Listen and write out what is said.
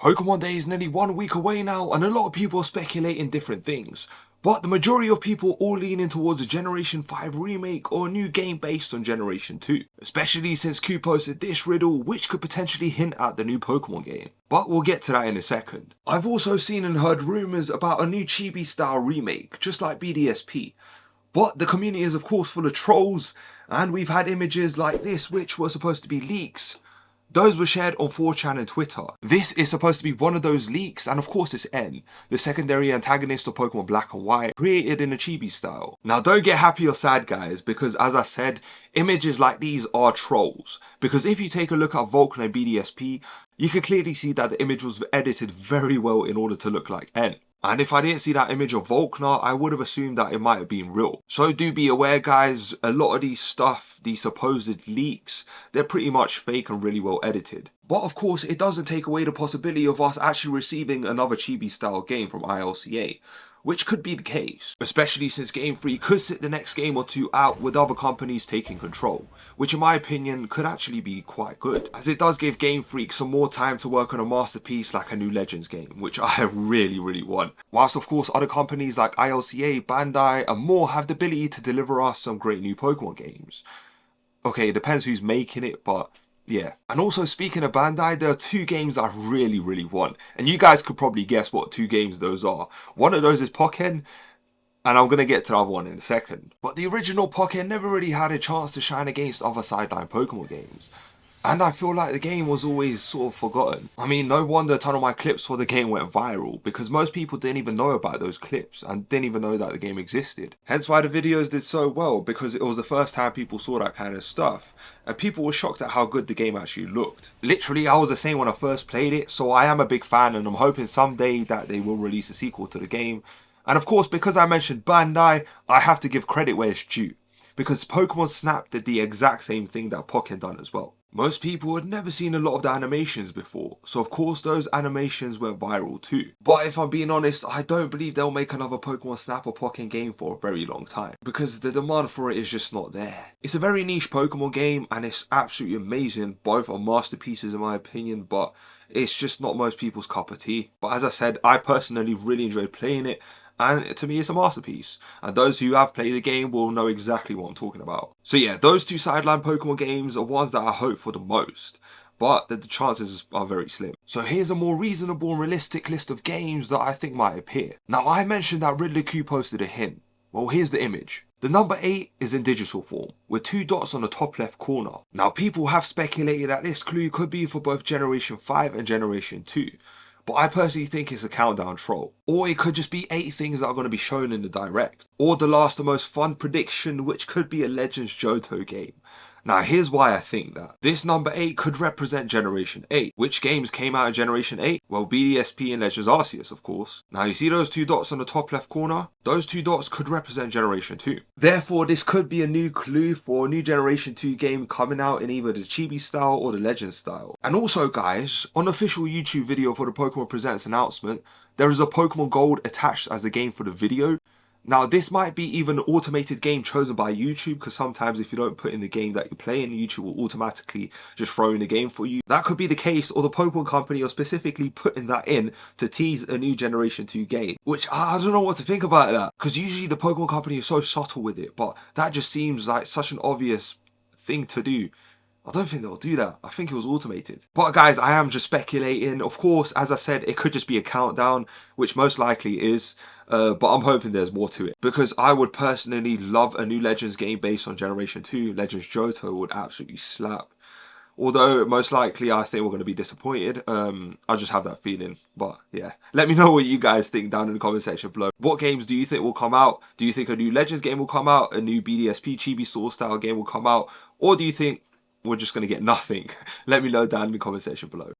Pokemon Day is nearly 1 week away now, and a lot of people are speculating different things. But the majority of people all leaning towards a Generation 5 remake or a new game based on Generation 2. Especially since Q posted this riddle which could potentially hint at the new Pokemon game. But we'll get to that in a second. I've also seen and heard rumours about a new Chibi style remake, just like BDSP. But the community is of course full of trolls, and we've had images like this which were supposed to be leaks. Those were shared on 4chan and Twitter. This is supposed to be one of those leaks, and of course it's N, the secondary antagonist of Pokemon Black and White, created in a chibi style. Now don't get happy or sad guys, because as I said, images like these are trolls. Because if you take a look at Vulcan and BDSP, you can clearly see that the image was edited very well in order to look like N. And if I didn't see that image of Volkner, I would have assumed that it might have been real. So do be aware guys, a lot of these supposed leaks, they're pretty much fake and really well edited. But of course, it doesn't take away the possibility of us actually receiving another chibi style game from ILCA. Which could be the case, especially since Game Freak could sit the next game or two out with other companies taking control, which in my opinion could actually be quite good, as it does give Game Freak some more time to work on a masterpiece like a new Legends game, which I really want. Whilst of course other companies like ILCA, Bandai and more have the ability to deliver us some great new Pokemon games. Okay, it depends who's making it, but yeah. And also speaking of Bandai, there are two games I really want. And you guys could probably guess what two games those are. One of those is Pokken, and I'm going to get to the other one in a second. But the original Pokken never really had a chance to shine against other sideline Pokemon games. And I feel like the game was always sort of forgotten. I mean, no wonder a ton of my clips for the game went viral, because most people didn't even know about those clips and didn't even know that the game existed. Hence why the videos did so well, because it was the first time people saw that kind of stuff. And people were shocked at how good the game actually looked. Literally, I was the same when I first played it, so I am a big fan and I'm hoping someday that they will release a sequel to the game. And of course, because I mentioned Bandai, I have to give credit where it's due. Because Pokemon Snap did the exact same thing that Pokken done as well. Most people had never seen a lot of the animations before, so of course those animations went viral too. But if I'm being honest, I don't believe they'll make another Pokemon Snap or Pokken game for a very long time, because the demand for it is just not there. It's a very niche Pokemon game and it's absolutely amazing, both are masterpieces in my opinion, but it's just not most people's cup of tea. But as I said, I personally really enjoyed playing it, and to me it's a masterpiece, and those who have played the game will know exactly what I'm talking about. So yeah, those two sideline Pokemon games are ones that I hope for the most, but the chances are very slim. So here's a more reasonable and realistic list of games that I think might appear. Now I mentioned that Riddler Q posted a hint. Well, here's the image. The number 8 is in digital form, with 2 dots on the top left corner. Now people have speculated that this clue could be for both Generation 5 and Generation 2. But I personally think it's a countdown troll. Or it could just be 8 things that are going to be shown in the direct. Or the last and most fun prediction, which could be a Legends Johto game. Now here's why I think that. This number 8 could represent Generation 8. Which games came out in Generation 8? Well, BDSP and Legends Arceus, of course. Now you see those 2 dots on the top left corner? Those 2 dots could represent Generation 2. Therefore, this could be a new clue for a new Generation 2 game coming out in either the Chibi style or the Legends style. And also guys, on the official YouTube video for the Pokemon Presents announcement, there is a Pokemon Gold attached as the game for the video. Now this might be even an automated game chosen by YouTube, because sometimes if you don't put in the game that you're playing, YouTube will automatically just throw in the game for you. That could be the case, or the Pokemon company are specifically putting that in to tease a new Generation 2 game. Which I don't know what to think about that, because usually the Pokemon company is so subtle with it, but that just seems like such an obvious thing to do. I don't think they'll do that. I think it was automated. But guys, I am just speculating. Of course, as I said, it could just be a countdown, which most likely is. But I'm hoping there's more to it. Because I would personally love a new Legends game based on Generation 2. Legends Johto would absolutely slap. Although, most likely, I think we're going to be disappointed. I just have that feeling. But, yeah. Let me know what you guys think down in the comment section below. What games do you think will come out? Do you think a new Legends game will come out? A new BDSP Chibi style game will come out? Or do you think we're just going to get nothing? Let me know down in the comment section below.